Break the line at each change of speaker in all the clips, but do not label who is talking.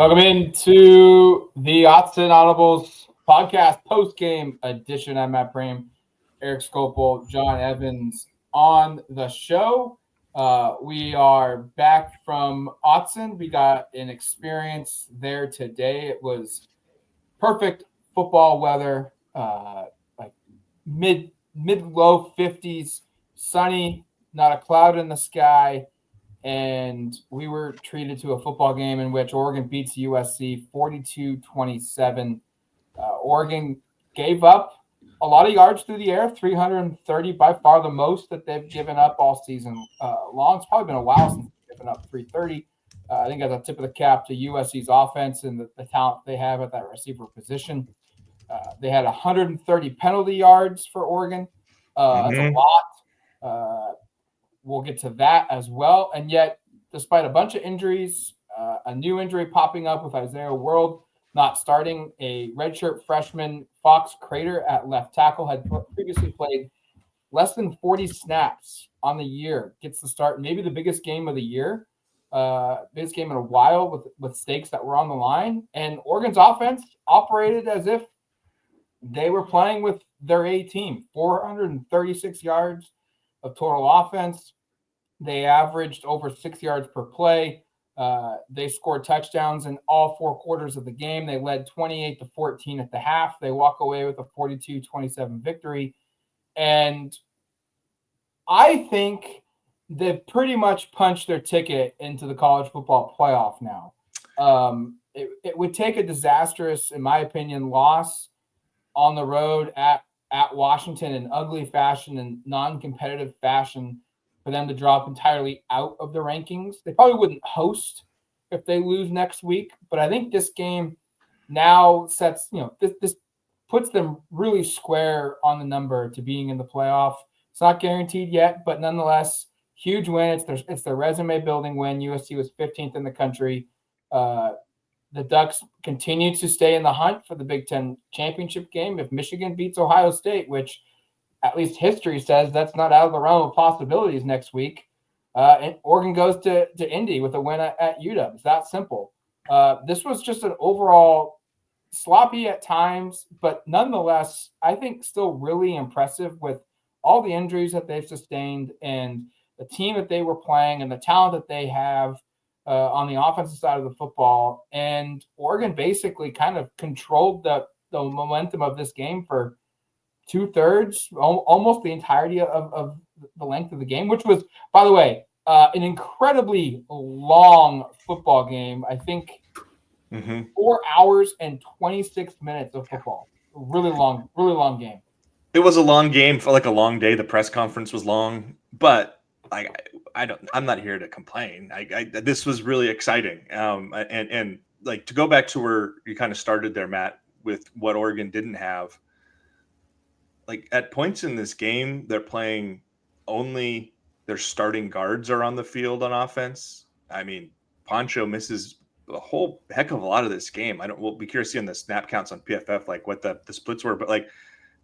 Welcome into the Autzen Audibles podcast post-game edition. I'm Matt Prehm, Erik Skopil, John Evans on the show. We are back from Autzen. We got an experience there today. It was perfect football weather, like mid-low 50s, sunny, not a cloud in the sky. And we were treated to a football game in which Oregon beats USC 42-27. Oregon gave up a lot of yards through the air, 330, by far the most that they've given up all season long. It's probably been a while since they've given up 330. I think at the tip of the cap to USC's offense and the talent they have at that receiver position. They had 130 penalty yards for Oregon. That's a lot. We'll get to that as well. And yet, despite a bunch of injuries, a new injury popping up with Isaiah World not starting, a redshirt freshman, Fox Crater, at left tackle, had previously played less than 40 snaps on the year, gets the start, maybe the biggest game of the year, biggest game in a while with stakes that were on the line. And Oregon's offense operated as if they were playing with their A team, 436 yards of total offense. They averaged over 6 yards per play. They scored touchdowns in all four quarters of the game. They led 28-14 at the half. They walk away with a 42-27 victory. And I think they've pretty much punched their ticket into the college football playoff now. It would take a disastrous, in my opinion, loss on the road at Washington in ugly fashion and non-competitive fashion for them to drop entirely out of the rankings. They probably wouldn't host if they lose next week, but I think this game now sets, this puts them really square on the number to being in the playoff. It's not guaranteed yet, but nonetheless, huge win. It's their resume building win. USC was 15th in the country. The Ducks continue to stay in the hunt for the Big Ten championship game. If Michigan beats Ohio State, which at least history says that's not out of the realm of possibilities next week, and Oregon goes to Indy with a win at UW. It's that simple. This was just an overall sloppy at times, but nonetheless, I think still really impressive with all the injuries that they've sustained and the team that they were playing and the talent that they have on the offensive side of the football. And Oregon basically kind of controlled the momentum of this game for 2/3, almost the entirety of the length of the game, which was, by the way, an incredibly long football game. I think 4 hours and 26 minutes of football. Really long game.
It was a long game, felt like a long day. The press conference was long, but I'm not here to complain. This was really exciting. And like, to go back to where you kind of started there, Matt, with what Oregon didn't have. Like, at points in this game, they're playing only their starting guards are on the field on offense. I mean, Poncho misses a whole heck of a lot of this game. We'll be curious to see on the snap counts on PFF, like what the splits were, but like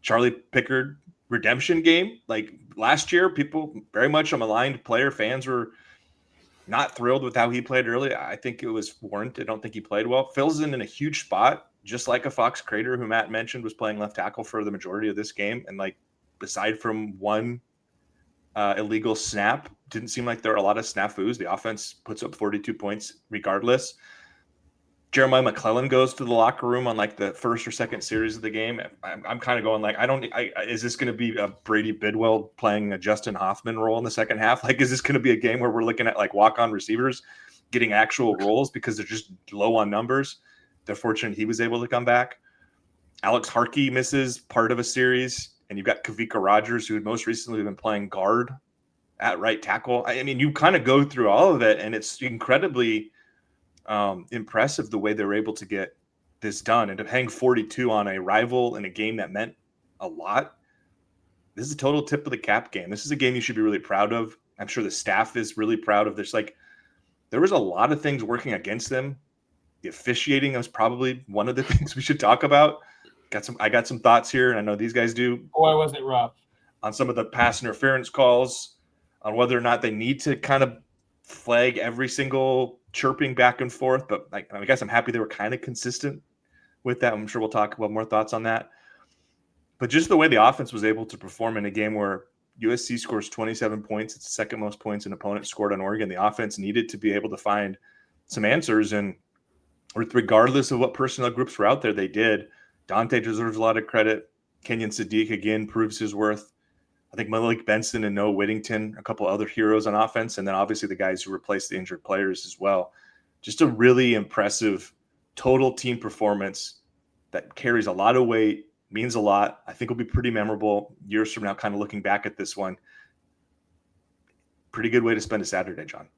Charlie Pickard redemption game, like last year, people very much maligned player. Fans were not thrilled with how he played early. I think it was warranted. I don't think he played well. Fills in a huge spot, just like a Fox Crater, who Matt mentioned was playing left tackle for the majority of this game. And like, aside from one illegal snap, didn't seem like there were a lot of snafus. The offense puts up 42 points regardless. Jeremiah McClellan goes to the locker room on like the first or second series of the game. I'm kind of going like, is this going to be a Brady Bidwell playing a Justin Hoffman role in the second half? Like, is this going to be a game where we're looking at like walk-on receivers getting actual roles because they're just low on numbers? They're fortunate he was able to come back. Alex Harkey misses part of a series, and you've got Kavika Rogers, who had most recently been playing guard at right tackle. I mean, you kind of go through all of it, and it's incredibly impressive the way they were able to get this done and to hang 42 on a rival in a game that meant a lot. This is a total tip of the cap game. This is a game you should be really proud of. I'm sure the staff is really proud of this. Like, there was a lot of things working against them. The officiating was probably one of the things we should talk about. I got some thoughts here, and I know these guys do.
Boy, was it rough.
On some of the pass interference calls, on whether or not they need to kind of flag every single chirping back and forth, but like, I guess I'm happy they were kind of consistent with that. I'm sure we'll talk about more thoughts on that. But just the way the offense was able to perform in a game where USC scores 27 points, it's the second most points an opponent scored on Oregon. The offense needed to be able to find some answers, and regardless of what personnel groups were out there, they did. Dante deserves a lot of credit. Kenyon Sadiq again proves his worth. I think Malik Benson and Noah Whittington, a couple other heroes on offense, and then obviously the guys who replaced the injured players as well. Just a really impressive total team performance that carries a lot of weight, means a lot. I think will be pretty memorable years from now, kind of looking back at this one. Pretty good way to spend a Saturday, John.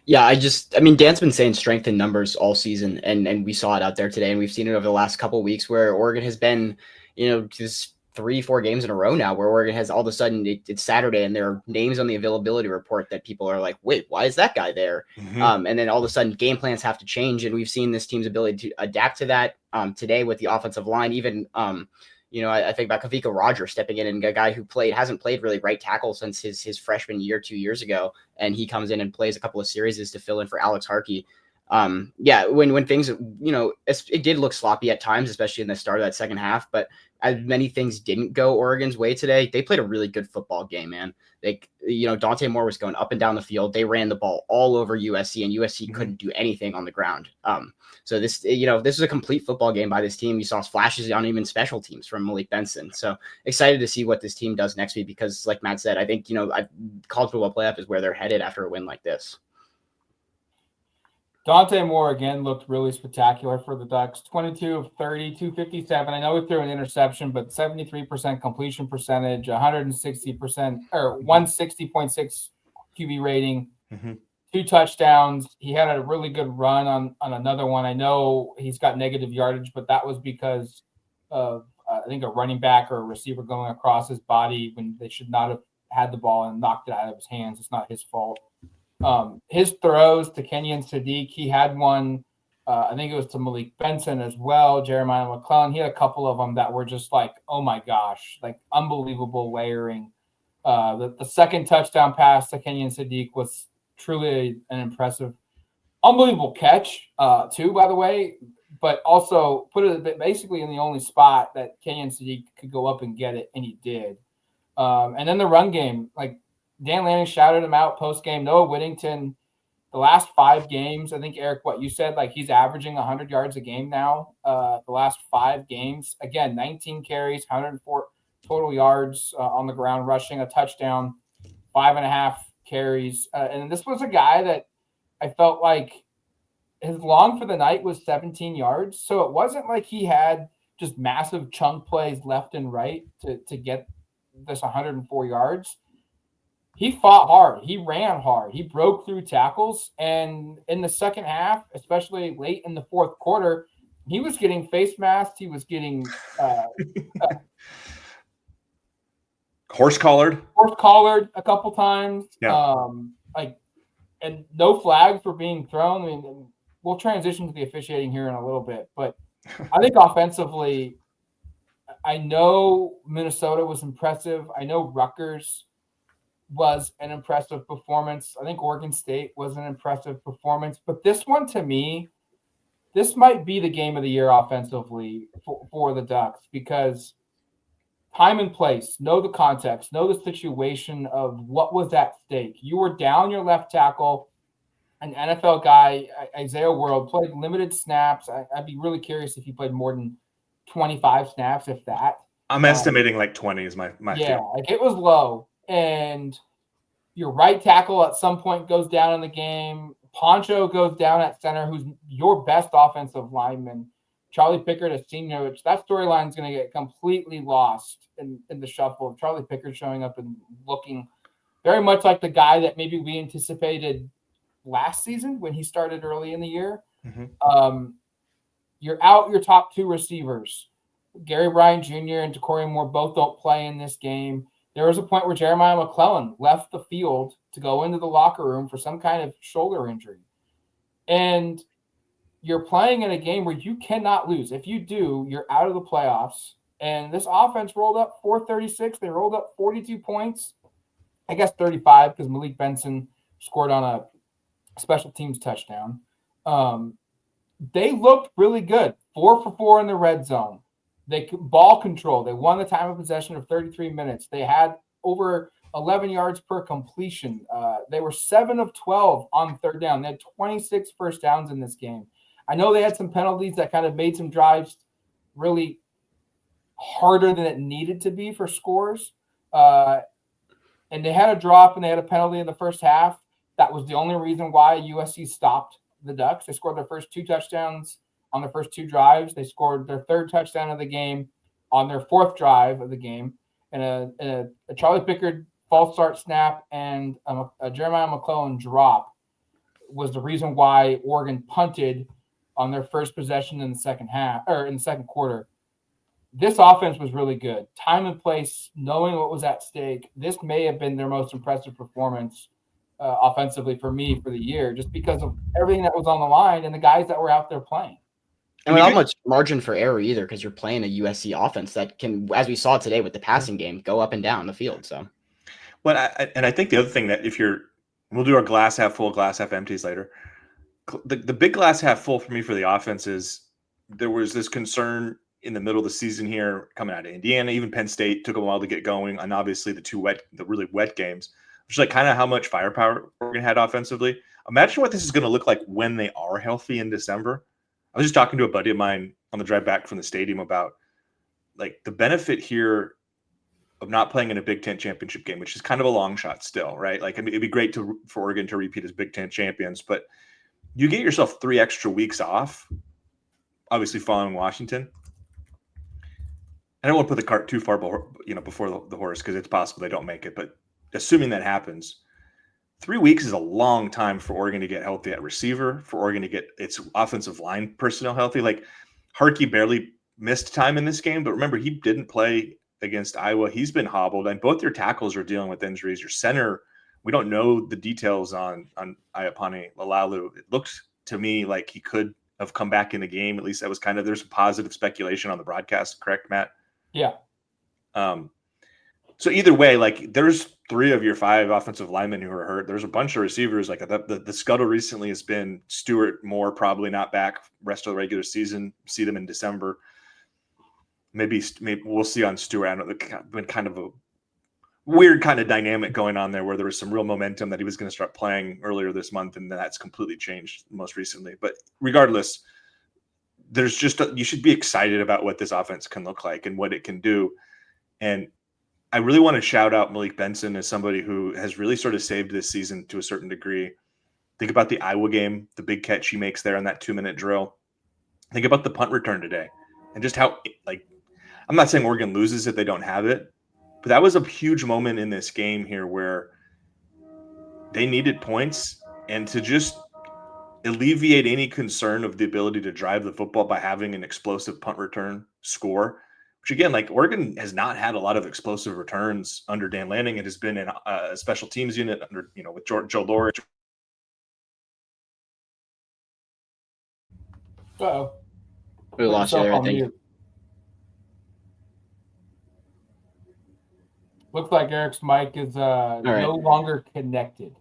Yeah, I mean, Dan's been saying strength in numbers all season, and we saw it out there today, and we've seen it over the last couple of weeks where Oregon has been, just 3-4 games in a row now where Oregon has all of a sudden it's Saturday and there are names on the availability report that people are like, wait, why is that guy there?
Mm-hmm.
And then all of a sudden game plans have to change, and we've seen this team's ability to adapt to that today with the offensive line. Even I think about Kavika Rogers stepping in, and a guy who hasn't played really right tackle since his freshman year 2 years ago, and he comes in and plays a couple of series to fill in for Alex Harkey. When things, it did look sloppy at times, especially in the start of that second half, but as many things didn't go Oregon's way today, they played a really good football game, man. Dante Moore was going up and down the field. They ran the ball all over USC, and USC couldn't do anything on the ground. So this was a complete football game by this team. You saw flashes on even special teams from Malik Benson. So excited to see what this team does next week, because like Matt said, I think, college football playoff is where they're headed after a win like this.
Dante Moore again looked really spectacular for the Ducks. 22 of 30, 257. I know he threw an interception, but 73% completion percentage, 160% or 160.6 QB rating, 2 touchdowns. He had a really good run on another one. I know he's got negative yardage, but that was because of I think a running back or a receiver going across his body when they should not have had the ball and knocked it out of his hands. It's not his fault. His throws to Kenyon Sadiq, he had one, I think it was to Malik Benson as well, Jeremiah McClellan. He had a couple of them that were just like, oh my gosh, like unbelievable layering. The second touchdown pass to Kenyon Sadiq was truly an impressive, unbelievable catch, too, by the way, but also put it basically in the only spot that Kenyon Sadiq could go up and get it, and he did. And then the run game, like, Dan Lanning shouted him out post-game. Noah Whittington, the last 5 games, I think, Erik, what you said, like he's averaging 100 yards a game now. The last 5 games, again, 19 carries, 104 total yards on the ground, rushing a touchdown, 5.5 carries. And this was a guy that I felt like his long for the night was 17 yards. So it wasn't like he had just massive chunk plays left and right to get this 104 yards. He fought hard. He ran hard. He broke through tackles. And in the second half, especially late in the fourth quarter, he was getting face masked. He was getting
horse collared
a couple times.
Yeah.
And no flags were being thrown. I mean, we'll transition to the officiating here in a little bit. But I think offensively, I know Minnesota was impressive. I know Rutgers was an impressive performance. I think Oregon State was an impressive performance. But this one, to me, this might be the game of the year offensively for the Ducks, because time and place, know the context, know the situation of what was at stake. You were down your left tackle, an NFL guy, Isaiah World, played limited snaps. I'd be really curious if he played more than 25 snaps, if that.
I'm estimating like 20 is my
yeah, like it was low. And your right tackle at some point goes down in the game. Poncho goes down at center, who's your best offensive lineman. Charlie Pickard, a senior, which that storyline is going to get completely lost in the shuffle of Charlie Pickard showing up and looking very much like the guy that maybe we anticipated last season when he started early in the year. You're out your top 2 receivers. Gary Bryant Jr. and Decory Moore both don't play in this game. There was a point where Jeremiah McClellan left the field to go into the locker room for some kind of shoulder injury. And you're playing in a game where you cannot lose. If you do, you're out of the playoffs. And this offense rolled up 436. They rolled up 42 points. I guess 35 because Malik Benson scored on a special teams touchdown. They looked really good. 4 for 4 in the red zone. They ball control. They won the time of possession of 33 minutes. They had over 11 yards per completion. They were 7 of 12 on third down. They had 26 first downs in this game. I know they had some penalties that kind of made some drives really harder than it needed to be for scores. And they had a drop and they had a penalty in the first half. That was the only reason why USC stopped the Ducks. They scored their first 2 touchdowns on their first 2 drives. They scored their 3rd touchdown of the game on their 4th drive of the game. And a Charlie Pickard false start snap and a Jeremiah McClellan drop was the reason why Oregon punted on their first possession in the second half, or in the second quarter. This offense was really good. Time and place, knowing what was at stake. This may have been their most impressive performance offensively for me for the year, just because of everything that was on the line and the guys that were out there playing.
And without much margin for error either, because you're playing a USC offense that can, as we saw today with the passing game, go up and down the field. So,
well, I think the other thing that we'll do our glass half full, glass half empties later. The big glass half full for me for the offense is there was this concern in the middle of the season here coming out of Indiana, even Penn State took a while to get going, and obviously the really wet games, which is like kind of how much firepower Oregon had offensively. Imagine what this is going to look like when they are healthy in December. I was just talking to a buddy of mine on the drive back from the stadium about like the benefit here of not playing in a Big Ten championship game, which is kind of a long shot still, right? Like, I mean, it'd be great for Oregon to repeat as Big Ten champions, but you get yourself 3 extra weeks off, obviously following Washington. I don't want to put the cart too far before the horse, because it's possible they don't make it, but assuming that happens, 3 weeks is a long time for Oregon to get healthy at receiver, for Oregon to get its offensive line personnel healthy. Like, Harkey barely missed time in this game, but remember, he didn't play against Iowa. He's been hobbled, and both your tackles are dealing with injuries. Your center, we don't know the details on Iapani Lalalu. It looked to me like he could have come back in the game. At least that was there's some positive speculation on the broadcast. Correct, Matt?
Yeah.
So either way, like, there's 3 of your 5 offensive linemen who are hurt. There's a bunch of receivers. Like, the scuttle recently has been Stewart, Moore probably not back rest of the regular season. See them in December. Maybe we'll see on Stewart. I don't know. It's been kind of a weird kind of dynamic going on there, where there was some real momentum that he was going to start playing earlier this month, and that's completely changed most recently. But regardless, there's just you should be excited about what this offense can look like and what it can do. And I really want to shout out Malik Benson as somebody who has really sort of saved this season to a certain degree. Think about the Iowa game, the big catch he makes there on that 2-minute drill. Think about the punt return today, and just how, like, I'm not saying Oregon loses if they don't have it, but that was a huge moment in this game here where they needed points, and to just alleviate any concern of the ability to drive the football by having an explosive punt return score, which again, like, Oregon has not had a lot of explosive returns under Dan Lanning. It has been in a special teams unit under, with Joe Lorich.
Uh-oh.
We lost you there, I think.
Looks like Erik's mic is no longer connected.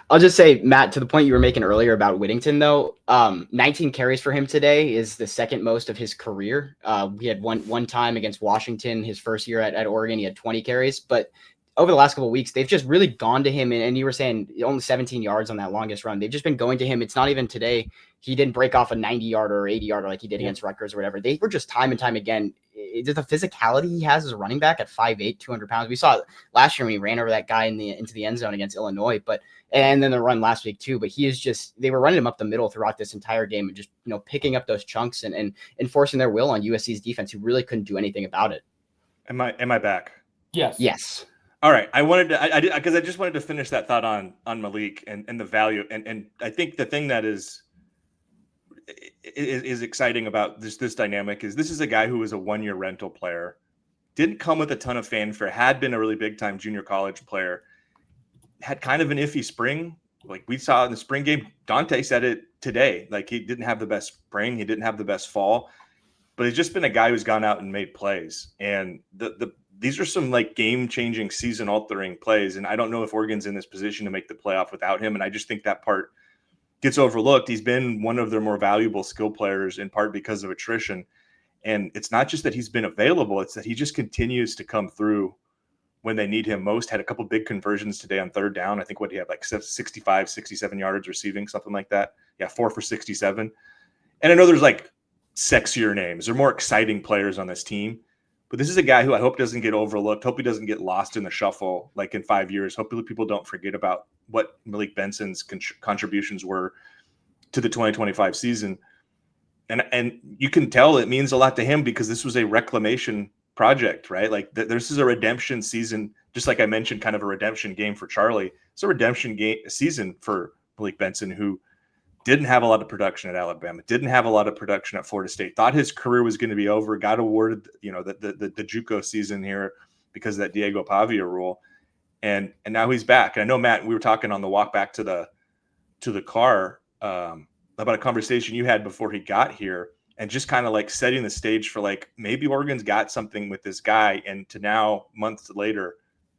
I'll just say, Matt, to the point you were making earlier about Whittington, though, 19 carries for him today is the second most of his career. He had one time against Washington his first year at Oregon. He had 20 carries. But over the last couple of weeks, they've just really gone to him. And you were saying only 17 yards on that longest run. They've just been going to him. It's not even today. He didn't break off a 90-yarder or 80-yarder like he did against Rutgers or whatever. They were just time and time again. The physicality he has as a running back at 5'8", 200 pounds. We saw it last year when he ran over that guy into the end zone against Illinois, and then the run last week too. But he is just, they were running him up the middle throughout this entire game and just, picking up those chunks and enforcing their will on USC's defense, who really couldn't do anything about it.
Am I back?
Yes. All
right. I just wanted to finish that thought on Malik and the value. And I think the thing that is exciting about this dynamic is this is a guy who was a 1-year rental player, didn't come with a ton of fanfare, had been a really big time junior college player, had kind of an iffy spring. Like we saw in the spring game, Dante said it today, like he didn't have the best spring. He didn't have the best fall, but he's just been a guy who's gone out and made plays. And these are some like game-changing, season-altering plays, and I don't know if Oregon's in this position to make the playoff without him, and I just think that part gets overlooked. He's been one of their more valuable skill players in part because of attrition, and it's not just that he's been available, it's that he just continues to come through when they need him most. Had a couple big conversions today on third down. I think what he had, like 65, 67 yards receiving, something like that. Yeah, 4 for 67. And I know there's like sexier names or more exciting players on this team, but this is a guy who I hope doesn't get overlooked. Hope he doesn't get lost in the shuffle like in 5 years. Hopefully people don't forget about what Malik Benson's contributions were to the 2025 season. And you can tell it means a lot to him because this was a reclamation project, right? Like this is a redemption season, just like I mentioned, kind of a redemption game for Charlie. It's a redemption season for Malik Benson, who didn't have a lot of production at Alabama, didn't have a lot of production at Florida State, thought his career was going to be over, got awarded, the JUCO season here because of that Diego Pavia rule. And now he's back. And I know, Matt, we were talking on the walk back to the car about a conversation you had before he got here, and just kind of like setting the stage for like, maybe Oregon's got something with this guy, and to now months later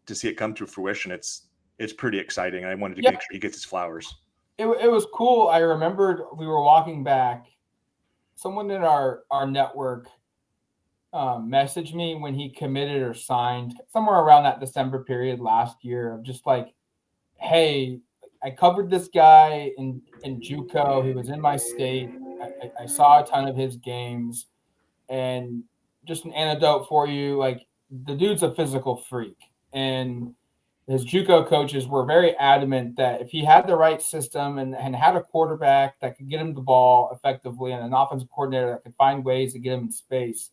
to see it come to fruition. It's pretty exciting. And I wanted to make sure he gets his flowers.
It was cool. I remembered we were walking back. Someone in our network messaged me when he committed or signed somewhere around that December period last year, of just like, hey, I covered this guy in JUCO. He was in my state. I saw a ton of his games, and just an anecdote for you, like, the dude's a physical freak, and his JUCO coaches were very adamant that if he had the right system and had a quarterback that could get him the ball effectively and an offensive coordinator that could find ways to get him in space,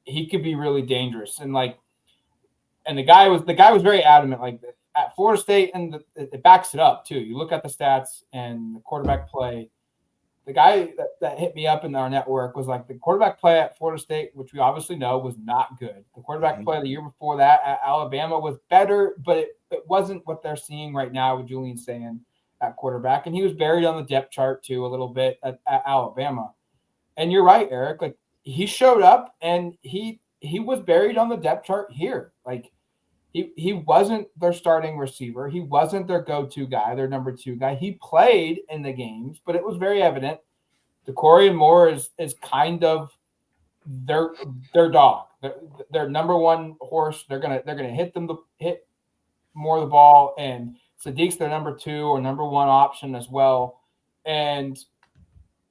he could be really dangerous. And the guy was very adamant, like, at Florida State, and it backs it up too. You look at the stats and the quarterback play. The guy that hit me up in our network was like, the quarterback play at Florida State, which we obviously know was not good. The quarterback play the year before that at Alabama was better, but it wasn't what they're seeing right now with Julian Sand at quarterback. And he was buried on the depth chart too a little bit at Alabama. And you're right, Erik. Like, he showed up and he was buried on the depth chart here. Like, he wasn't their starting receiver. He wasn't their go-to guy, their number 2 guy. He played in the games, but it was very evident Corey and Moore is kind of their dog, their number 1 horse. They're gonna hit more of the ball, and Sadiq's their number 2 or number 1 option as well. And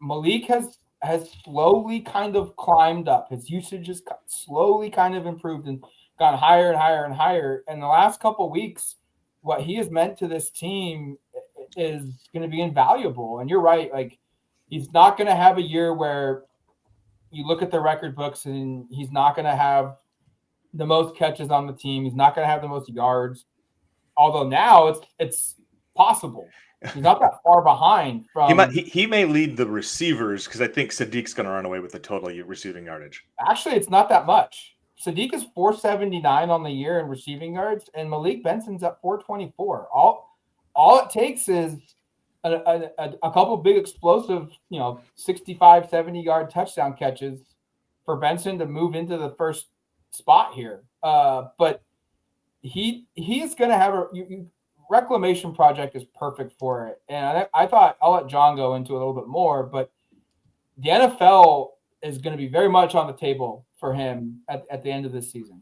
Malik has slowly kind of climbed up. His usage has slowly kind of improved and gone higher and higher and higher. And the last couple of weeks, what he has meant to this team is going to be invaluable. And you're right. Like, he's not going to have a year where you look at the record books and he's not going to have the most catches on the team. He's not going to have the most yards. Although now it's possible. He's not that far behind from.
He may lead the receivers, because I think Sadiq's going to run away with the total receiving yardage.
Actually, it's not that much. Sadiq is 479 on the year in receiving yards, and Malik Benson's at 424. All it takes is a couple big explosive, 65, 70-yard touchdown catches for Benson to move into the first spot here. But he is going to have a reclamation project is perfect for it. And I thought I'll let John go into a little bit more, but the NFL is going to be very much on the table for him at the end of this season.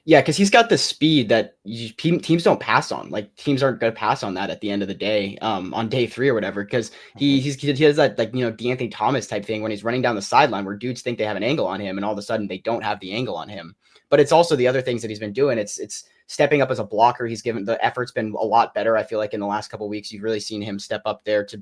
Yeah, because he's got the speed that teams don't pass on. Like, teams aren't going to pass on that at the end of the day, on day 3 or whatever, because he has that, like, D'Anthony Thomas type thing when he's running down the sideline where dudes think they have an angle on him and all of a sudden they don't have the angle on him. But it's also the other things that he's been doing. It's stepping up as a blocker. He's given the effort's been a lot better. I feel like in the last couple of weeks, you've really seen him step up there to,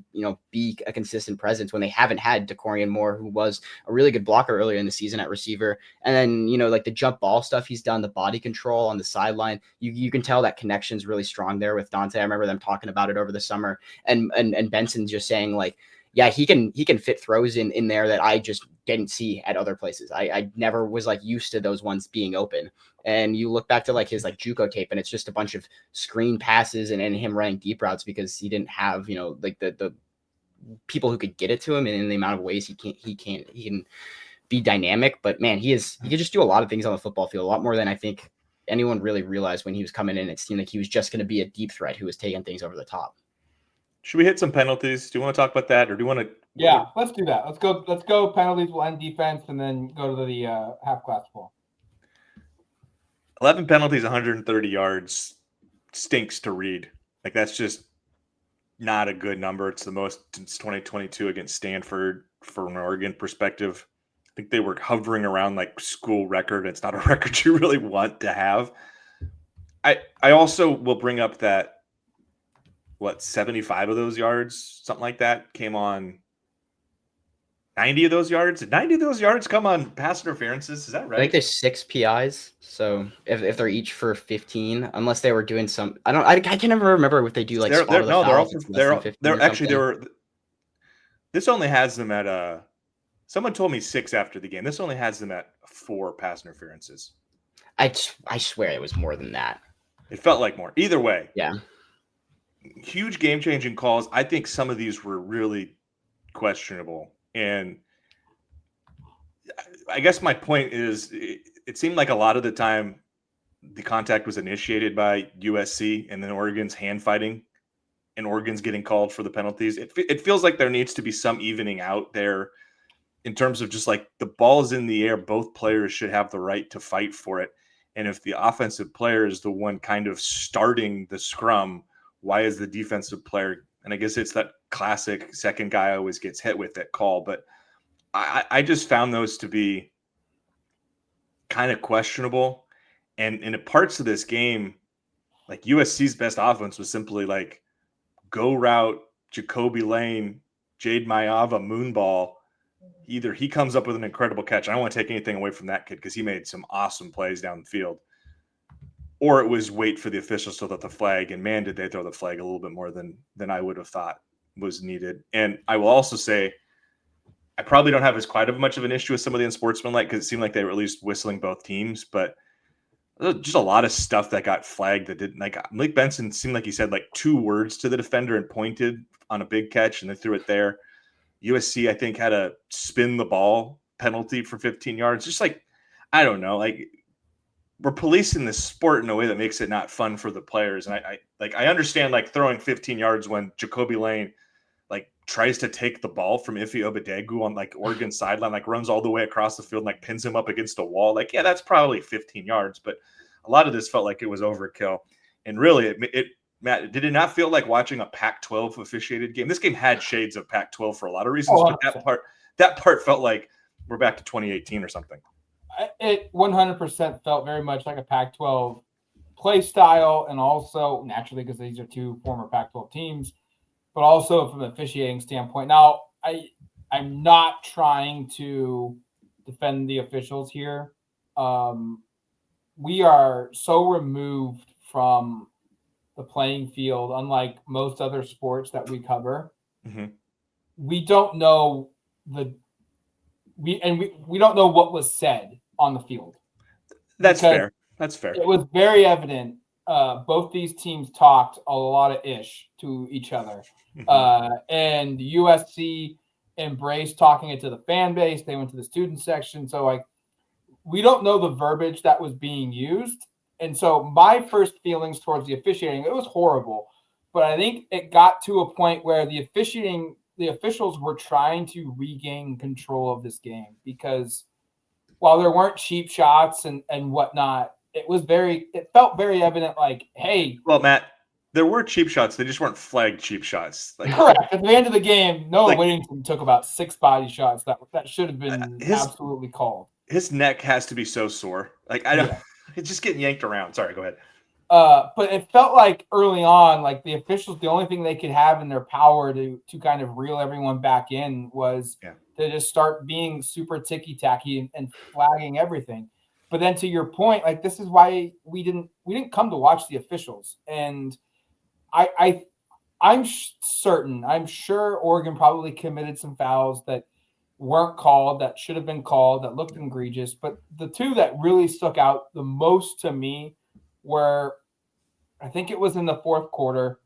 be a consistent presence when they haven't had DeCorian Moore, who was a really good blocker earlier in the season at receiver. And then, like the jump ball stuff he's done, the body control on the sideline, you can tell that connection's really strong there with Dante. I remember them talking about it over the summer, and Benson just saying, like, yeah, he can fit throws in there that I just didn't see at other places. I never was like used to those ones being open. And you look back to like his like JUCO tape, and it's just a bunch of screen passes and him running deep routes because he didn't have, like the people who could get it to him, and in the amount of ways he can be dynamic, but man, he could just do a lot of things on the football field, a lot more than I think anyone really realized when he was coming in. It seemed like he was just going to be a deep threat who was taking things over the top.
Should we hit some penalties? Do you want to talk about that, or do you want to?
Yeah, let's do that. Let's go penalties. We'll end defense and then go to the half class ball.
11 penalties, 130 yards stinks to read. Like, that's just not a good number. It's the most since 2022 against Stanford from an Oregon perspective. I think they were hovering around like school record. It's not a record you really want to have. I also will bring up that 75 of those yards, something like that, came on 90 of those yards. Did 90 of those yards come on pass interferences? Is that right?
I think there's 6 PIs. So if they're each for 15, unless they were doing some, I can never remember if they do like
This only has them at someone told me 6 after the game. This only has them at 4 pass interferences.
I swear it was more than that.
It felt like more. Either way.
Yeah.
Huge game-changing calls. I think some of these were really questionable. And I guess my point is it seemed like a lot of the time the contact was initiated by USC and then Oregon's hand fighting and Oregon's getting called for the penalties. It feels like there needs to be some evening out there in terms of just like the ball is in the air. Both players should have the right to fight for it. And if the offensive player is the one kind of starting the scrum, why is the defensive player? And I guess it's that classic second guy always gets hit with that call. But I just found those to be kind of questionable. And in parts of this game, like USC's best offense was simply like go route, Jacoby Lane, Jade Mayava, moonball. Either he comes up with an incredible catch. I don't want to take anything away from that kid because he made some awesome plays down the field. Or it was wait for the officials to throw the flag, and man, did they throw the flag a little bit more than I would have thought was needed. And I will also say I probably don't have as quite of much of an issue with some of the unsportsmanlike because it seemed like they were at least whistling both teams, but just a lot of stuff that got flagged that didn't. Like Malik Benson seemed like he said like 2 words to the defender and pointed on a big catch, and they threw it there. USC, I think, had a spin the ball penalty for 15 yards. Just like, I don't know, like we're policing this sport in a way that makes it not fun for the players. And I understand like throwing 15 yards when Jacoby Lane like tries to take the ball from Iffy Obadegu on like Oregon sideline, like runs all the way across the field and like pins him up against a wall. Like, yeah, that's probably 15 yards, but a lot of this felt like it was overkill. And really, Matt, did it not feel like watching a Pac-12 officiated game? This game had shades of Pac-12 for a lot of reasons, but that part felt like we're back to 2018 or something.
It 100% felt very much like a Pac-12 play style, and also naturally because these are 2 former Pac-12 teams, but also from an officiating standpoint. Now, I'm not trying to defend the officials here. We are so removed from the playing field, unlike most other sports that we cover.
Mm-hmm.
We don't know we don't know what was said on the field.
That's fair. That's fair.
It was very evident. Both these teams talked a lot of ish to each other. And USC embraced talking it to the fan base. They went to the student section. So like, we don't know the verbiage that was being used. And so my first feelings towards the officiating, it was horrible, but I think it got to a point where the officials were trying to regain control of this game, because while there weren't cheap shots and whatnot, it felt very evident like, hey.
Well, Matt, there were cheap shots. They just weren't flagged cheap shots. Like,
correct. At the end of the game, Noah Whittington took about 6 body shots that should have been absolutely called.
His neck has to be so sore. Like, I don't. Yeah. It's just getting yanked around. Sorry, go ahead.
But it felt like early on, like the officials, the only thing they could have in their power to kind of reel everyone back in was to just start being super ticky-tacky and flagging everything. But then to your point, like this is why we didn't come to watch the officials. And I'm sure Oregon probably committed some fouls that weren't called, that should have been called, that looked egregious. But the 2 that really stuck out the most to me were, I think it was in the 4th quarter,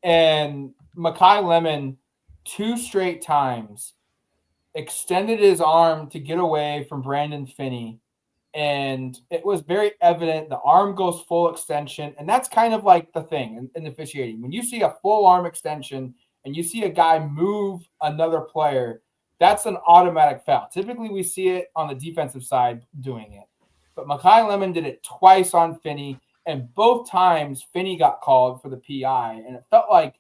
and Makai Lemon 2 straight times extended his arm to get away from Brandon Finney. And it was very evident the arm goes full extension. And that's kind of like the thing in officiating. When you see a full arm extension and you see a guy move another player, that's an automatic foul. Typically, we see it on the defensive side doing it. But Makai Lemon did it twice on Finney, and both times Finney got called for the PI. And it felt like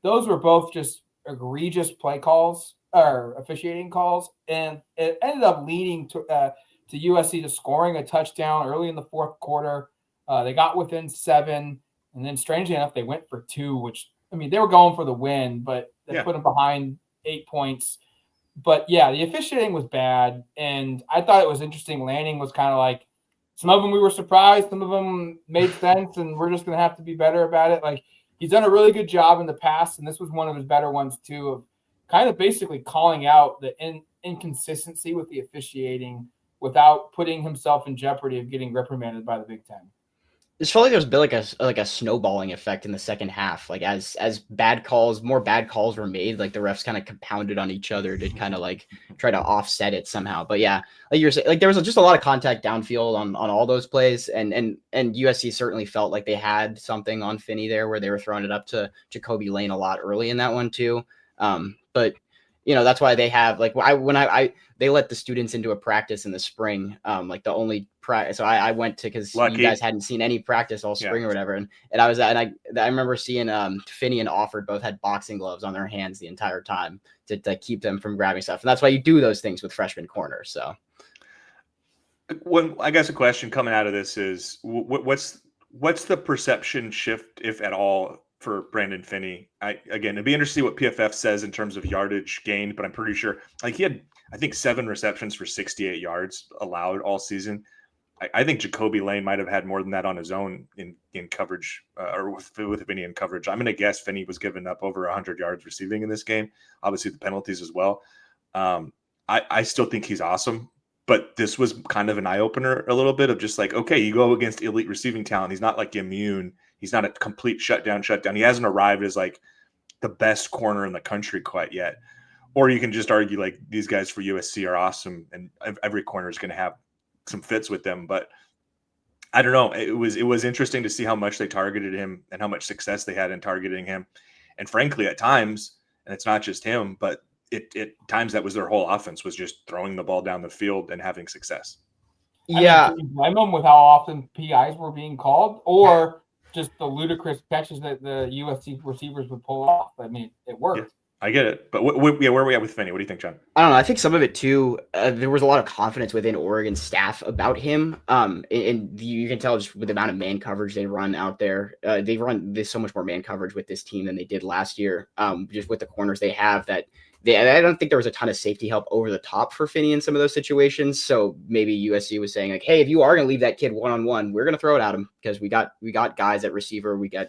those were both just egregious play calls or officiating calls. And it ended up leading to USC to scoring a touchdown early in the fourth quarter. They got within 7, and then strangely enough, they went for 2, which, I mean, they were going for the win, but they put them behind 8 points. But yeah, the officiating was bad, and I thought it was interesting. Lanning was kind of like, some of them we were surprised, some of them made sense, and we're just going to have to be better about it. Like, he's done a really good job in the past, and this was one of his better ones too, of kind of basically calling out the inconsistency with the officiating without putting himself in jeopardy of getting reprimanded by the Big Ten.
It felt like there's been like a snowballing effect in the second half. Like as more bad calls were made, like the refs kind of compounded on each other to kind of like try to offset it somehow. But yeah, like you're saying, like there was just a lot of contact downfield on all those plays, and USC certainly felt like they had something on Finney there where they were throwing it up to Jacoby Lane a lot early in that one too. But you know, that's why they have like they let the students into a practice in the spring. Like the only practice. So I went to, because you guys hadn't seen any practice all spring or whatever. And I remember seeing Finney and Offord both had boxing gloves on their hands the entire time to keep them from grabbing stuff. And that's why you do those things with freshman corners. So
I guess a question coming out of this is what's the perception shift, if at all, for Brandon Finney? It'd be interesting to see what PFF says in terms of yardage gained, but I'm pretty sure like he had, I think, 7 receptions for 68 yards allowed all season. I think Jacoby Lane might have had more than that on his own in coverage or with Finney in coverage. I'm going to guess Finney was giving up over 100 yards receiving in this game. Obviously the penalties as well. I still think he's awesome, but this was kind of an eye opener a little bit of just like, okay, you go against elite receiving talent. He's not like immune. He's not a complete shutdown. He hasn't arrived as like the best corner in the country quite yet. Or you can just argue like these guys for USC are awesome and every corner is going to have some fits with them. But I don't know. It was interesting to see how much they targeted him and how much success they had in targeting him. And frankly, at times, and it's not just him, but at times that was their whole offense, was just throwing the ball down the field and having success.
Yeah.
I mean, can you blame them with how often PIs were being called, or just the ludicrous catches that the USC receivers would pull off? I mean, it worked.
Yeah, I get it. But where are we at with Finney? What do you think, John?
I don't know. I think some of it too, there was a lot of confidence within Oregon staff about him. And you can tell just with the amount of man coverage they run out there. They run so much more man coverage with this team than they did last year. Just with the corners they have, I don't think there was a ton of safety help over the top for Finney in some of those situations. So maybe USC was saying like, hey, if you are going to leave that kid one-on-one, we're going to throw it at him because we got guys at receiver. We got,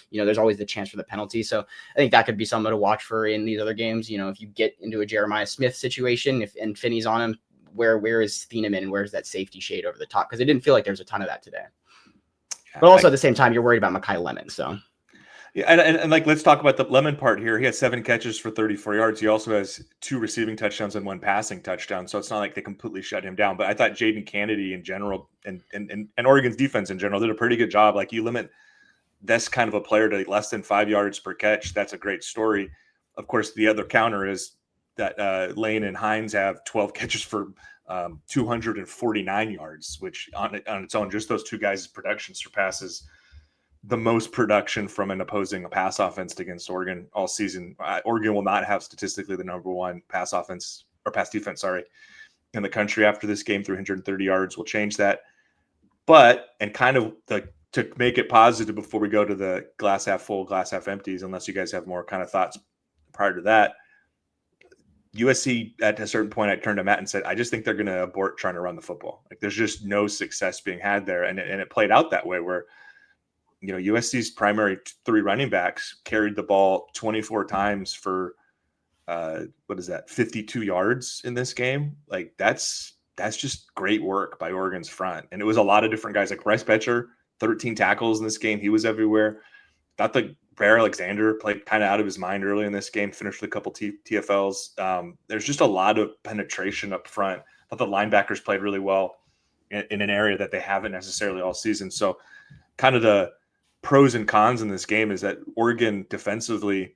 there's always the chance for the penalty. So I think that could be something to watch for in these other games. You know, if you get into a Jeremiah Smith situation, and Finney's on him, where is Thieneman and where's that safety shade over the top? Because it didn't feel like there's a ton of that today. Yeah, but also at the same time, you're worried about Makai Lemon. So.
Yeah, and like, let's talk about the Lemon part here. He has 7 catches for 34 yards. He also has 2 receiving touchdowns and 1 passing touchdown. So it's not like they completely shut him down. But I thought Jaden Kennedy in general and Oregon's defense in general did a pretty good job. Like, you limit this kind of a player to less than 5 yards per catch. That's a great story. Of course, the other counter is that Lane and Hines have 12 catches for 249 yards, which on its own, just those 2 guys' production surpasses the most production from an opposing pass offense against Oregon all season. Oregon will not have statistically the number 1 pass defense, in the country after this game. 330 yards will change that. But, and kind of to make it positive before we go to the glass half full, glass half empties, unless you guys have more kind of thoughts prior to that, USC at a certain point, I turned to Matt and said, I just think they're going to abort trying to run the football. Like, there's just no success being had there. And it played out that way where, USC's primary 3 running backs carried the ball 24 times for 52 yards in this game. Like, that's just great work by Oregon's front. And it was a lot of different guys, like Bryce Betcher, 13 tackles in this game. He was everywhere. Thought the Bear Alexander played kind of out of his mind early in this game, finished with a couple TFLs. There's just a lot of penetration up front. I thought the linebackers played really well in an area that they haven't necessarily all season. So kind of the pros and cons in this game is that Oregon defensively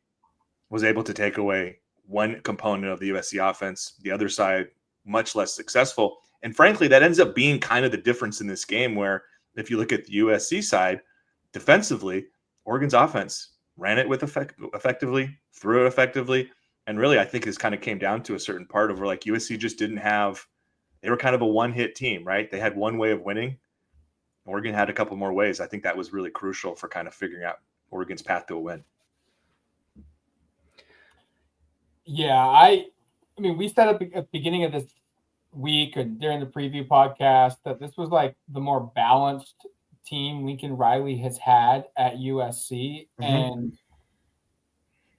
was able to take away one component of the USC offense, the other side much less successful. And frankly, that ends up being kind of the difference in this game, where if you look at the USC side, defensively, Oregon's offense ran it with effectively, threw it effectively. And really, I think this kind of came down to a certain part of where like USC just didn't have, they were kind of a one-hit team, right? They had one way of winning. Oregon had a couple more ways. I think that was really crucial for kind of figuring out Oregon's path to a win.
Yeah, I mean, we said at the beginning of this week and during the preview podcast that this was like the more balanced team Lincoln Riley has had at USC, and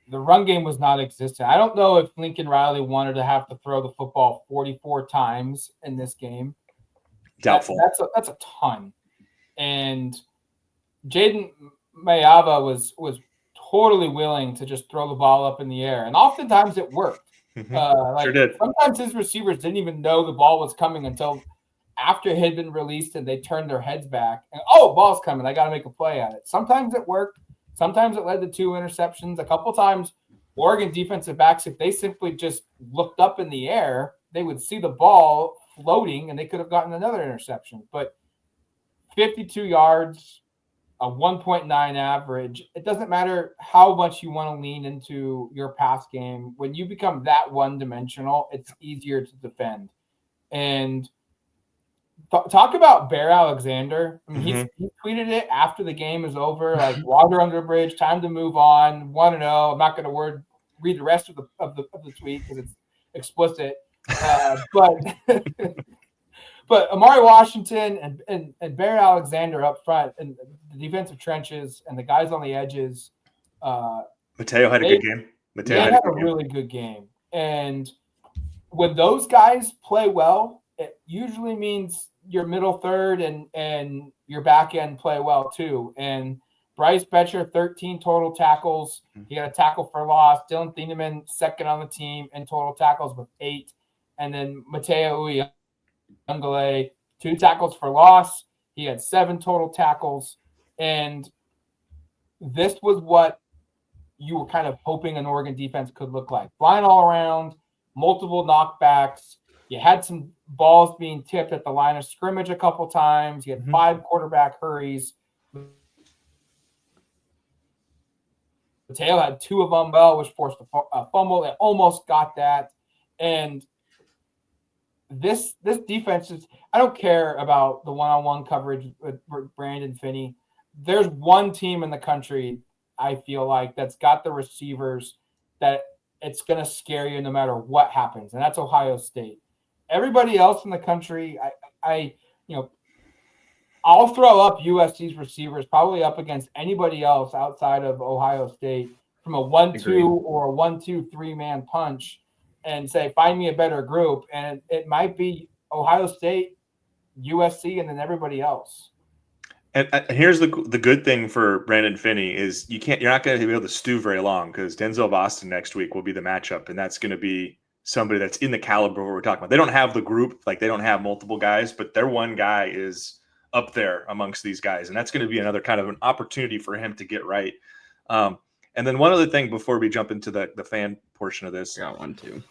the run game was not existent. I don't know if Lincoln Riley wanted to have to throw the football 44 times in this game.
Doubtful.
That's a ton. And Jaden Mayava was totally willing to just throw the ball up in the air, and oftentimes it worked.
Sure did.
Sometimes his receivers didn't even know the ball was coming until after it had been released and they turned their heads back and, oh, ball's coming, I got to make a play at it. Sometimes it worked. Sometimes it led to 2 interceptions. A couple times, Oregon defensive backs, if they simply just looked up in the air, they would see the ball floating and they could have gotten another interception. But 52 yards, a 1.9 average, it doesn't matter how much you want to lean into your pass game. When you become that one-dimensional, it's easier to defend. And talk about Bear Alexander. I mean, he tweeted it after the game is over, like water under the bridge, time to move on, 1-0. I'm not going to read the rest of the tweet because it's explicit. But Amari Washington and Bear Alexander up front and the defensive trenches and the guys on the edges.
Mateo had a good game.
They had a really good game. And when those guys play well, it usually means your middle third and your back end play well too. And Bryce Betcher, 13 total tackles. He got a tackle for loss. Dylan Thieneman, second on the team in total tackles with 8. And then Mateo Uyungale, 2 tackles for loss. He had 7 total tackles. And this was what you were kind of hoping an Oregon defense could look like. Flying all around, multiple knockbacks. You had some balls being tipped at the line of scrimmage a couple times. You had 5 quarterback hurries. Mateo had 2 of them, which forced a fumble. They almost got that. And this defense is – I don't care about the one-on-one coverage with Brandon Finney. There's one team in the country, I feel like, that's got the receivers that it's going to scare you no matter what happens, and that's Ohio State. Everybody else in the country, I'll throw up USC's receivers probably up against anybody else outside of Ohio State from a 1-2 or a 1-2 3-man punch and say, find me a better group. And it might be Ohio State, USC, and then everybody else.
And here's the good thing for Brandon Finney is you're not going to be able to stew very long because Denzel Boston next week will be the matchup, and that's going to be somebody that's in the caliber of what we're talking about. They don't have the group, like they don't have multiple guys, but their one guy is up there amongst these guys, and that's going to be another kind of an opportunity for him to get right. And then one other thing before we jump into the fan portion of this.
Got one too.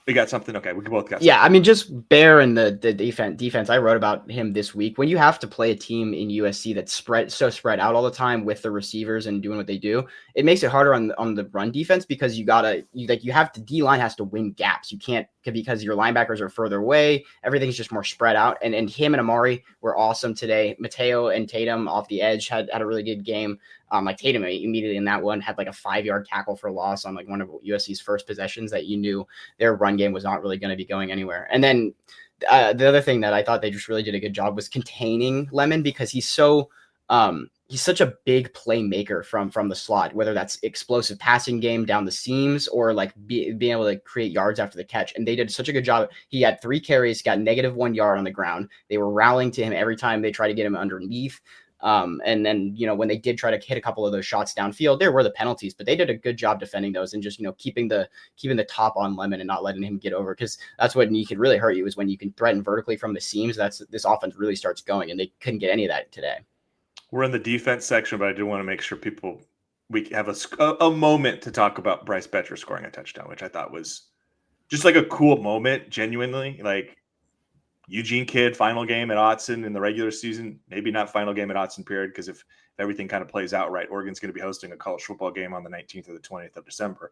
We got something? Okay, we both got something.
Yeah, I mean, just Bear and the defense. I wrote about him this week. When you have to play a team in USC that's spread out all the time with the receivers and doing what they do, it makes it harder on the run defense because you have to D-line has to win gaps. You can't because your linebackers are further away. Everything's just more spread out. And him and Amari were awesome today. Mateo and Tatum off the edge had a really good game. Like Tatum immediately in that one had like a 5-yard tackle for loss on like one of USC's first possessions that you knew their run game was not really going to be going anywhere. And then the other thing that I thought they just really did a good job was containing Lemon because he's such a big playmaker from the slot, whether that's explosive passing game down the seams or like being able to create yards after the catch. And they did such a good job. He had 3 carries, got -1 yard on the ground. They were rallying to him every time they tried to get him underneath. And then, when they did try to hit a couple of those shots downfield, there were the penalties, but they did a good job defending those and just, keeping the top on Lemon and not letting him get over, because that's what you can really hurt you, is when you can threaten vertically from the seams. This offense really starts going, and they couldn't get any of that today.
We're in the defense section, but I do want to make sure we have a moment to talk about Bryce Betcher scoring a touchdown, which I thought was just like a cool moment, genuinely. Like, Eugene kid, final game at Autzen in the regular season, maybe not final game at Autzen period, because if everything kind of plays out right, Oregon's going to be hosting a college football game on the 19th or the 20th of December.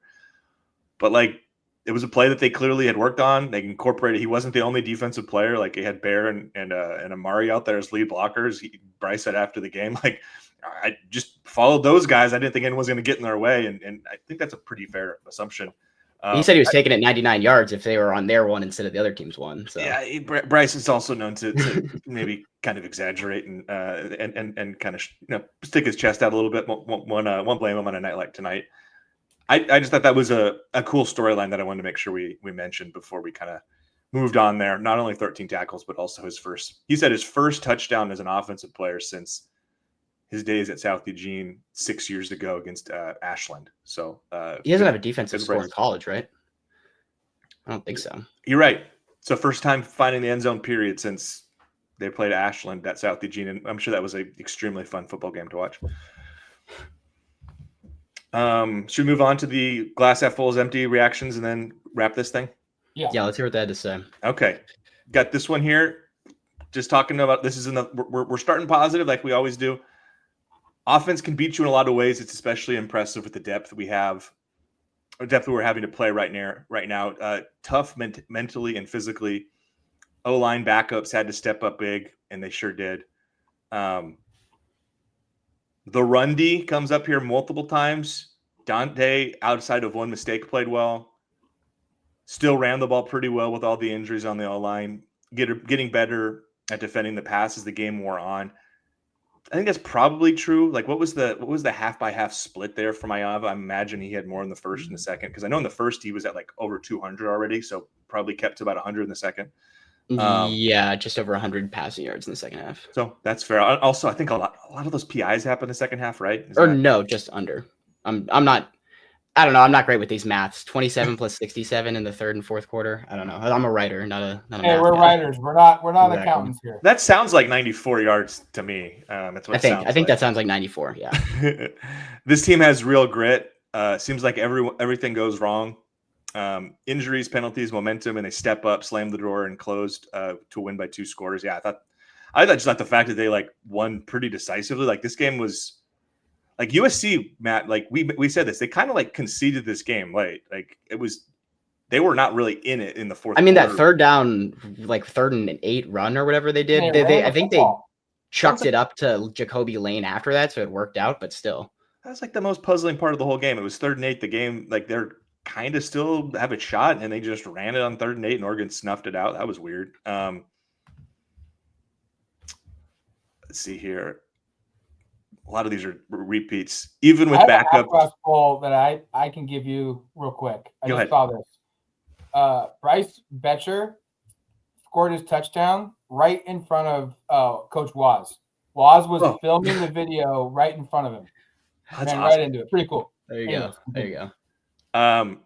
But like, it was a play that they clearly had worked on. They incorporated. He wasn't the only defensive player. Like, they had Bear and Amari out there as lead blockers. Bryce said after the game, like, I just followed those guys. I didn't think anyone was going to get in their way, and I think that's a pretty fair assumption.
He said he was taking it 99 yards if they were on their one instead of the other team's one. So
yeah, Bryce is also known to maybe kind of exaggerate and kind of stick his chest out a little bit. Won't blame him on a night like tonight. I just thought that was a cool storyline that I wanted to make sure we mentioned before we kind of moved on there. Not only 13 tackles, but also his first touchdown as an offensive player since his days at South Eugene 6 years ago against Ashland. So
he doesn't have a defensive score in college, right? I don't think so.
You're right. So first time finding the end zone period since they played Ashland at South Eugene, and I'm sure that was an extremely fun football game to watch. Should we move on to the glass half full is empty reactions and then wrap this thing?
Yeah, let's hear what they had to say.
Okay, got this one here. Just talking about this is we're starting positive like we always do. Offense can beat you in a lot of ways. It's especially impressive with the depth we have, or depth we're having to play right now. Tough mentally and physically. O-line backups had to step up big, and they sure did. The run D comes up here multiple times. Dante, outside of one mistake, played well. Still ran the ball pretty well with all the injuries on the O-line. Getting better at defending the pass as the game wore on. I think that's probably true. Like, what was the half by half split there for Mayava? I imagine he had more in the first and the second, because I know in the first he was at like over 200 already, so probably kept to about 100 in the second.
Yeah, just over 100 passing yards in the second half.
So that's fair. Also, I think a lot of those PIs happen in the second half, right?
No, just under. I don't know. I'm not great with these maths. 27 plus 67 in the third and fourth quarter. I don't know. I'm a writer, not a
Hey, we're writers. We're not
Exactly.
accountants here.
That sounds like 94 yards to me. That's what
I think that sounds like 94. Yeah.
This team has real grit. Seems like everything goes wrong. Injuries, penalties, momentum, and they step up, slam the door, and closed to win by 2 scores. Yeah, I just thought the fact that they won pretty decisively. Like, this game was like USC, Matt. Like we said this, they kind of conceded this game late. Like, they were not really in it in the fourth.
I mean, that third down, 3rd and 8 run or whatever they did. I think they chucked it up to Jacoby Lane after that, so it worked out. But still,
that's the most puzzling part of the whole game. It was 3rd and 8. The game, they're kind of still have a shot, and they just ran it on 3rd and 8, and Oregon snuffed it out. That was weird. Let's see here. A lot of these are repeats, even with backup.
I have a poll that I can give you real quick. I just saw this. Bryce Betcher scored his touchdown right in front of Coach Waz. Waz was filming the video right in front of him.
That's awesome.
Right into it. Pretty cool.
There you go.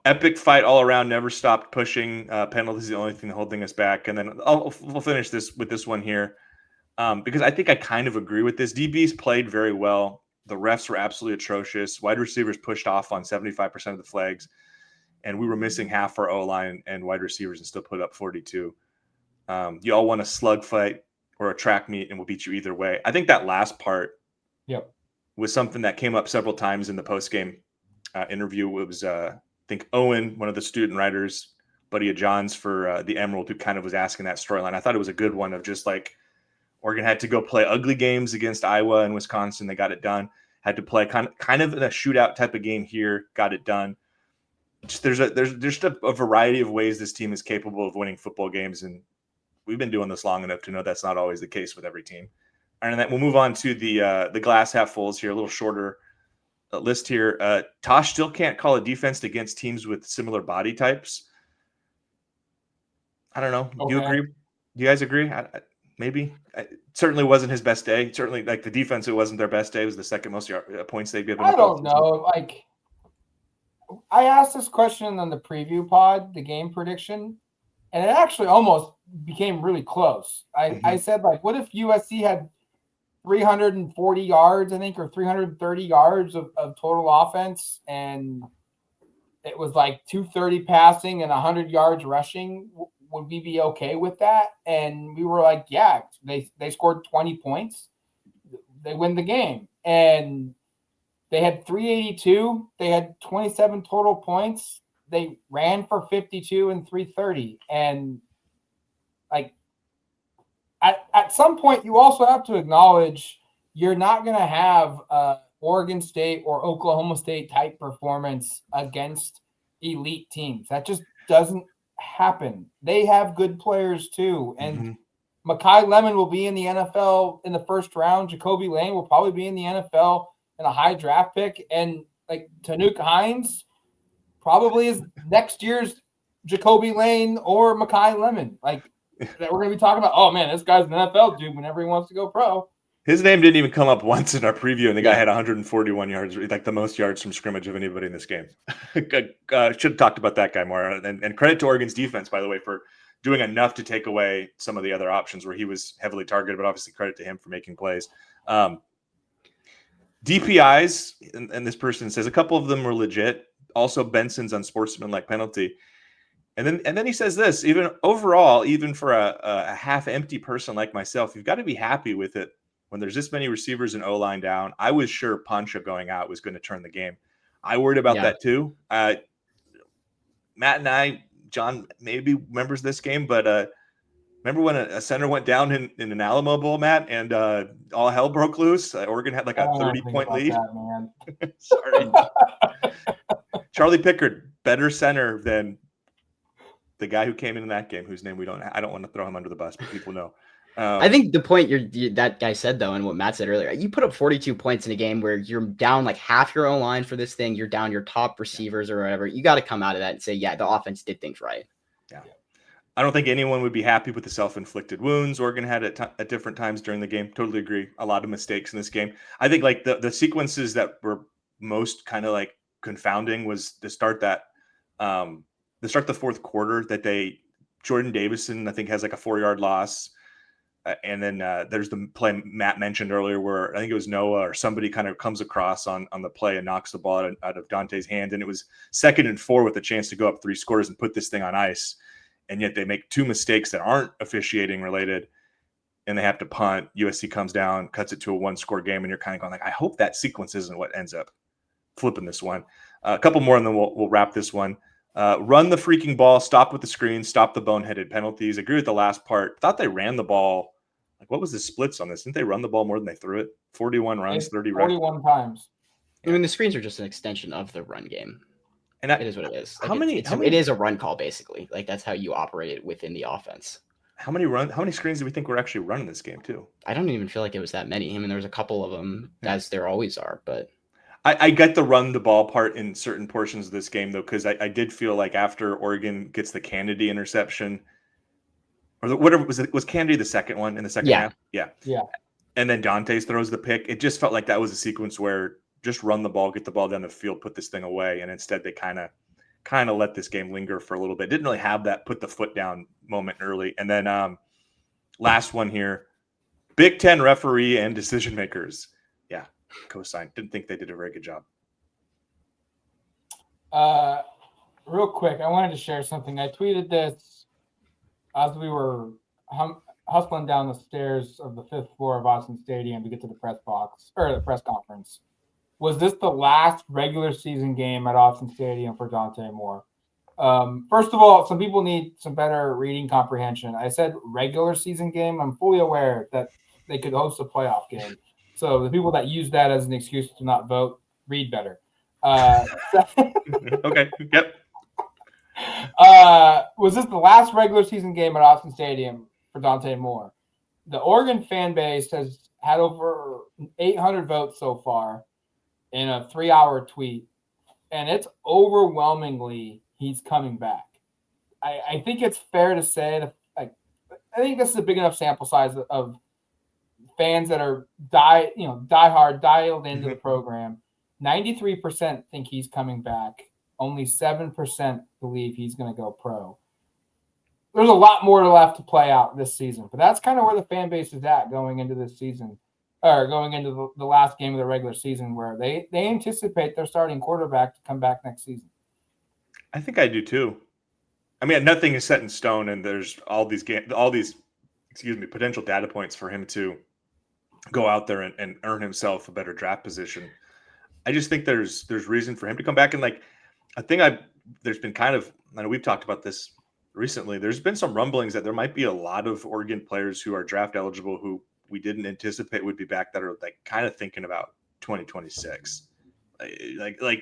Epic fight all around. Never stopped pushing. Penalties the only thing holding us back. And then we'll finish this with this one here. Because I think I kind of agree with this. DBs played very well. The refs were absolutely atrocious. Wide receivers pushed off on 75% of the flags, and we were missing half our O-line and wide receivers and still put up 42. You all want a slug fight or a track meet, and we'll beat you either way. I think that last part was something that came up several times in the postgame interview. It was, I think, Owen, one of the student writers, buddy of John's for the Emerald, who kind of was asking that storyline. I thought it was a good one of just Oregon had to go play ugly games against Iowa and Wisconsin. They got it done. Had to play kind of in a shootout type of game here. Got it done. There's just a variety of ways this team is capable of winning football games, and we've been doing this long enough to know that's not always the case with every team. And then we'll move on to the glass half fulls here. A little shorter list here. Tosh still can't call a defense against teams with similar body types. I don't know. Do you agree? Do you guys agree? maybe. It certainly wasn't his best day. Certainly, like the defense, it wasn't their best day. It was the second most points they've given up.
I don't know. Like, I asked this question on the preview pod, the game prediction, and it actually almost became really close. I said, like, what if USC had 340 yards, I think, or 330 yards of total offense, and it was like 230 passing and 100 yards rushing? Would we be okay with that? And we were like, yeah, they scored 20 points. They win the game. And they had 382. They had 27 total points. They ran for 52 and 330. And like at some point, you also have to acknowledge you're not going to have Oregon State or Oklahoma State type performance against elite teams. That just doesn't happen. They have good players too. And Makai Lemon will be in the NFL in the first round. Jacoby Lane will probably be in the NFL in a high draft pick. And like Tanuk Hines probably is next year's Jacoby Lane or Makai Lemon. Like, that we're going to be talking about, oh, man, this guy's an NFL dude whenever he wants to go pro.
His name didn't even come up once in our preview, and the guy had 141 yards, like the most yards from scrimmage of anybody in this game. Should have talked about that guy more. And credit to Oregon's defense, by the way, for doing enough to take away some of the other options where he was heavily targeted, but obviously credit to him for making plays. DPIs, and this person says a couple of them were legit. Also, Benson's unsportsmanlike penalty. And then he says this, even overall, even for a half-empty person like myself, you've got to be happy with it when there's this many receivers and O-line down. I was sure Pancha going out was going to turn the game. I worried about that too. Matt and I, John maybe remembers this game, but remember when a center went down in an Alamo Bowl, Matt, and all hell broke loose? Oregon had like a 30-point lead. That, sorry. Charlie Pickard, better center than the guy who came in that game, whose name I don't want to throw him under the bus, but people know.
I think the point that guy said, though, and what Matt said earlier, you put up 42 points in a game where you're down like half your own line for this thing. You're down your top receivers or whatever. You got to come out of that and say, yeah, the offense did things right.
Yeah. I don't think anyone would be happy with the self-inflicted wounds Oregon had at different times during the game. Totally agree. A lot of mistakes in this game. I think like the sequences that were most kind of like confounding was to start the fourth quarter that Jordan Davison, I think, has like a 4-yard loss. And then there's the play Matt mentioned earlier where I think it was Noah or somebody kind of comes across on the play and knocks the ball out of Dante's hand. And it was 2nd and 4 with a chance to go up 3 scores and put this thing on ice. And yet they make 2 mistakes that aren't officiating related and they have to punt. USC comes down, cuts it to a 1-score game. And you're kind of going like, I hope that sequence isn't what ends up flipping this one. A couple more and then we'll wrap this one. Run the freaking ball, stop with the screen, stop the boneheaded penalties. Agree with the last part. Thought they ran the ball. Like, what was the splits on this? Didn't they run the ball more than they threw it? 41 runs, 30 runs.
41 times.
I mean, the screens are just an extension of the run game. And it is what it is. Like,
how many?
It is a run call, basically. Like, that's how you operate it within the offense.
How many screens do we think we're actually running this game, too?
I don't even feel like it was that many. I mean, there was a couple of them, as there always are, but...
I get the run the ball part in certain portions of this game, though, because I did feel like after Oregon gets the Kennedy interception, or whatever was Kennedy the second one in the second half? Yeah. And then Dante's throws the pick. It just felt like that was a sequence where just run the ball, get the ball down the field, put this thing away, and instead they kind of let this game linger for a little bit. Didn't really have that put the foot down moment early. And then last one here, Big Ten referee and decision makers. Yeah. Cosign. Didn't think they did a very good job.
Real quick, I wanted to share something. I tweeted this as we were hustling down the stairs of the 5th floor of Autzen Stadium to get to the press box or the press conference. Was this the last regular season game at Autzen Stadium for Dante Moore? First of all, some people need some better reading comprehension. I said regular season game. I'm fully aware that they could host a playoff game. So the people that use that as an excuse to not vote, read better.
Okay. Yep.
Was this the last regular season game at Autzen Stadium for Dante Moore? The Oregon fan base has had over 800 votes so far in a 3-hour tweet, and it's overwhelmingly he's coming back. I think it's fair to say that, like, think this is a big enough sample size of fans that are diehard, dialed into the program. 93% think he's coming back. Only 7% believe he's going to go pro. There's a lot more left to play out this season, but that's kind of where the fan base is at going into this season, or going into the last game of the regular season, where they anticipate their starting quarterback to come back next season.
I think I do too. I mean, nothing is set in stone, and there's all these potential data points for him to go out there and earn himself a better draft position. I just think there's reason for him to come back. And like, I think there's been I know we've talked about this recently. There's been some rumblings that there might be a lot of Oregon players who are draft eligible who we didn't anticipate would be back, that are like kind of thinking about 2026. Like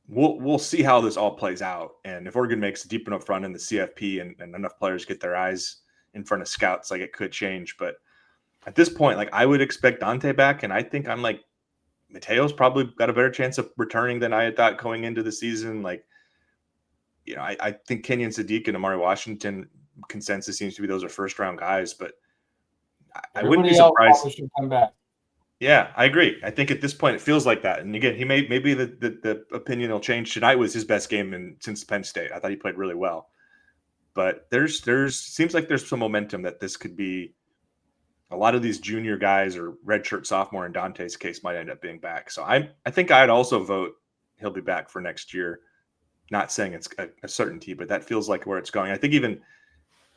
we'll see how this all plays out. And if Oregon makes a deep enough run in the CFP and enough players get their eyes in front of scouts, like, it could change. But at this point, like, I would expect Dante back, and I think I'm like, Mateo's probably got a better chance of returning than I had thought going into the season. Like, you know, I think Kenyon Sadiq and Amari Washington, consensus seems to be those are first round guys, but I wouldn't be surprised.
Should come back.
Yeah, I agree. I think at this point it feels like that. And again, he maybe the opinion will change. Tonight was his best game since Penn State. I thought he played really well. But there's seems like there's some momentum that this could be. A lot of these junior guys or redshirt sophomore in Dante's case might end up being back. So I think I'd also vote he'll be back for next year. Not saying it's a certainty, but that feels like where it's going. I think even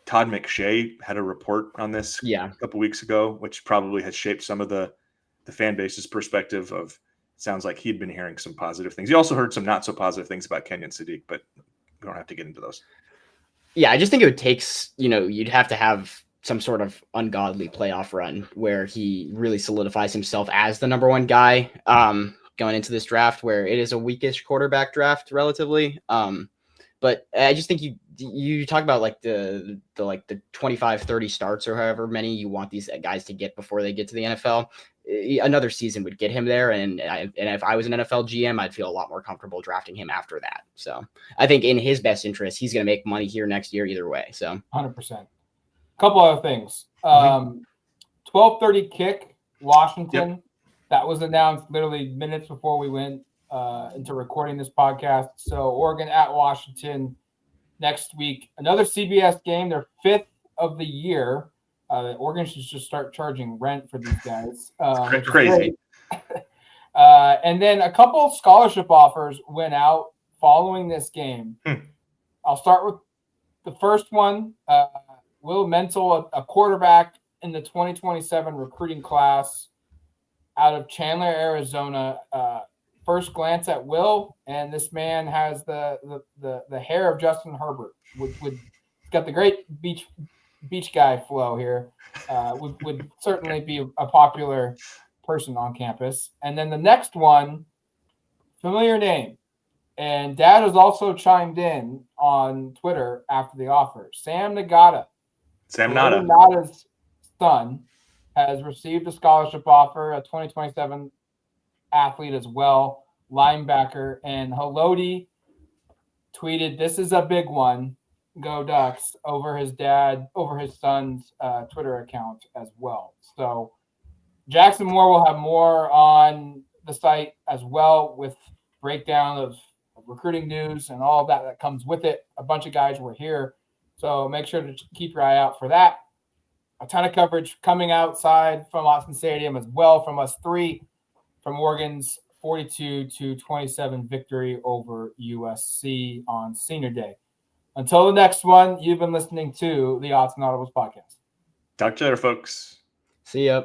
Todd McShay had a report on this a couple weeks ago, which probably has shaped some of the fan base's perspective of, it sounds like he'd been hearing some positive things. He also heard some not so positive things about Kenyon Sadiq, but we don't have to get into those.
Yeah, I just think it would take, you'd have to have some sort of ungodly playoff run where he really solidifies himself as the number one guy going into this draft, where it is a weakish quarterback draft relatively. But I just think you talk about like the 25, 30 starts or however many you want these guys to get before they get to the NFL. Another season would get him there. And if I was an NFL GM, I'd feel a lot more comfortable drafting him after that. So I think in his best interest, he's going to make money here next year either way. So
100%. Couple other things. 12:30 kick, Washington. Yep. That was announced literally minutes before we went into recording this podcast. So Oregon at Washington next week. Another CBS game, their 5th of the year. Oregon should just start charging rent for these guys.
Crazy.
And then a couple scholarship offers went out following this game. I'll start with the first one. Will Mental, a quarterback in the 2027 recruiting class out of Chandler, Arizona. First glance at Will, and this man has the hair of Justin Herbert. Would got the great beach guy flow here. Would certainly be a popular person on campus. And then the next one, familiar name, and Dad has also chimed in on Twitter after the offer. Sam Nagata. Nagata's son has received a scholarship offer, a 2027 athlete as well, linebacker. And Haloti tweeted, "This is a big one. Go Ducks," over his son's Twitter account as well. So Jackson Moore will have more on the site as well, with breakdown of recruiting news and all of that comes with it. A bunch of guys were here, so make sure to keep your eye out for that. A ton of coverage coming outside from Autzen Stadium as well from us three, from Oregon's 42-27 victory over USC on Senior Day. Until the next one, you've been listening to the Autzen Audibles podcast.
Talk to you later, folks.
See ya.